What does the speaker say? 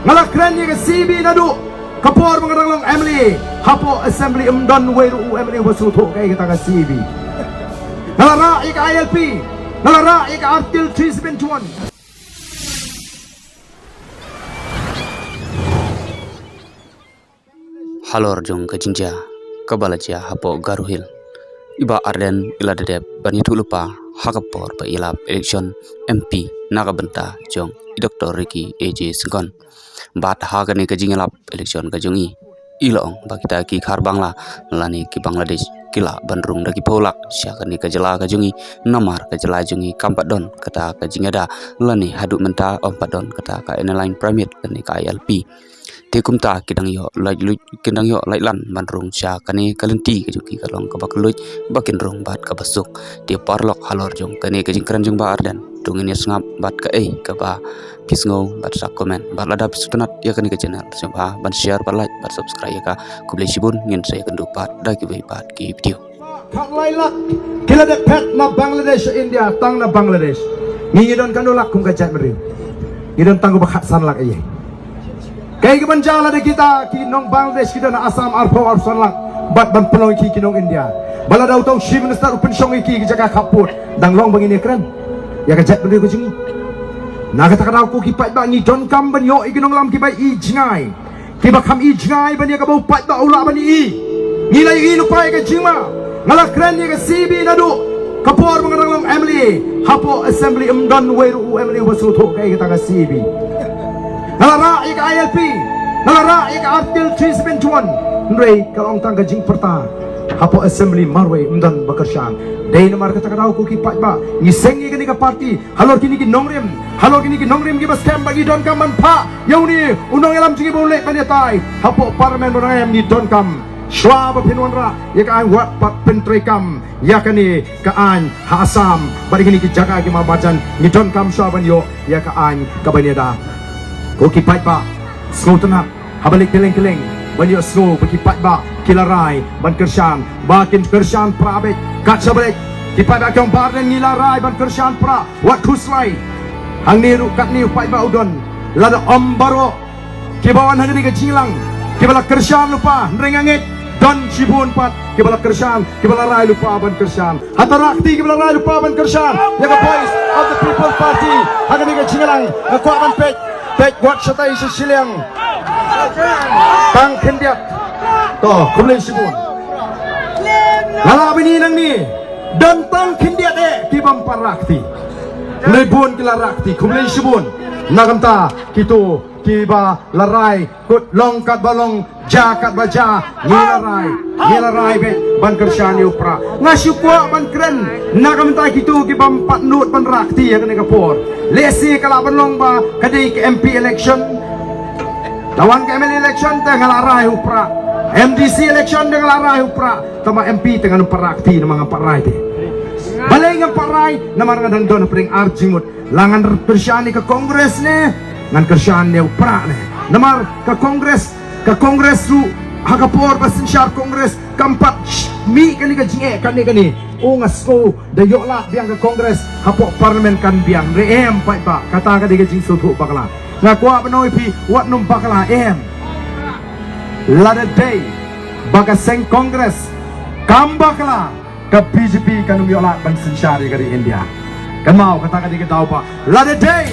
ngala kren ye CB nadu kapor mengarang long Emily hapo assembly umdan weru Emily wasuto kay kita ka CB ngala ra ik ILP ngala ra ik artil 371 halor jong kajinja kabalaja hapo garuhil iba arden ila dedep banitu lupa hakapor pa ilap election MP nagabenta jong Dr. Ricky AJ Sengkon bat hagani kajingalap election kajongi ilong bakita ki khar bangla lani ki Bangladesh kila bandrung dagi polak syakani kajala kajongi namar kajala jongi kampadon kata kajingada lani hadu menta ompadon kata ka line primate lani ka ILP tekumta kidang yo lailan bandrung syakani kalenti kajuki kalong kabakluj bakin rong bat kabasuk dia parlok halor jong kani kajingkran jong ba arden tungin sngap bat ka ka ba pisngo bat sak komen bat ladap sutunat ya kani ka channel coba ban share bat like bat subscribe ya ka kublai sibun ngin saya kendu bat dagi bai bat ki video kak lailak kila de pet na Bangladesh India tang na Bangladesh ngidon kanulak kum kajat meri ngidon tanggo bakhat sanlak ye kay kebanjala de kita ki nong Bangladesh kita na Assam arpo sanlak bat ban pelong ki nong India bala daw tong chief minister upin song ki jaga kaput dang long bangini kran ya kajat meri ko jingi naga takaraw ko ki pat ba ni don kam ban yo iginong lam ki ba i jingai ki ba kam i jingai ban ya ka ba pat ba ula ban i ngilay inu pa ka jima ngala kren ye ka CB nadu kapor mengarang long Emily hapo assembly umdan weru Emily wasuto kay kita ka CB ngala ra ik ILP ngala ra ik artil 371 ndrei kalong tangga jing perta hapo assembly marwe umdan bakarsyang day namar kata kataw ko ki pat ba ngiseng ni ka party halor kini ki nongrim ki bas kam bagi don kam man pa yaw ni unong elam jingi boleh paniatay hapo parmen bonayam ni don kam Shwa pinwanra ya kaan wat pat pentrekam ya kani kaan ha Asam bari kini ki jaga ki mabajan ni don kam shwa ban yo ya kaan kabanyada ko ki pat ba skotana habalik keleng ban yo sko ki pat ba kilarai ban kershan bakin kershan prabek kat sabalik ki pat ba kong barden nilarai ban kershan pra wat kuslai hang ni ru kat ni pat ba udon lada ombaro ki bawan hangni ke jilang ki bala kershan lupa nrengangit dan Cibun pat kibala Kershan kibala Rai lupa ban Kershan hatarakti kibala Rai lupa ban Kershan ya ka voice of the People's Party hagani ka chingalang ko ban pek buat satai sisilang tang kendiat to kumlay Cibun lalabi ni nang ni dan tang kendiat kibam parakti lebon kilarakti kumlay Cibun nagamta kito kiba larai kut longkat balong jakat baja nilarai be ban kersyani upra ngasyukwa ban keren nagamta kitu kibam patnut ban rakti ya kene kapor lesi kala banlong ba kadai ke MP election lawan ke ML election tengah larai upra MDC election tengah larai upra tama MP tengah parakti namang parai de balay ng parai namang ngadang pring arjimut langan kersyani ke kongres ne ngan kersyaan ne upra ne namar ka kongres ru hagapor basin syar kongres kampat mi kani ka jinge kani ungas ko dayo la biang ka kongres hapo parlemen kan biang reem pai ba kata ka diga jing sutu bakla ngakwa banoy pi wat num bakla la day baga seng kongres kam bakla ka BJP kanum yo la ban sin syar dari India kan mau kata ka diga daw pa la day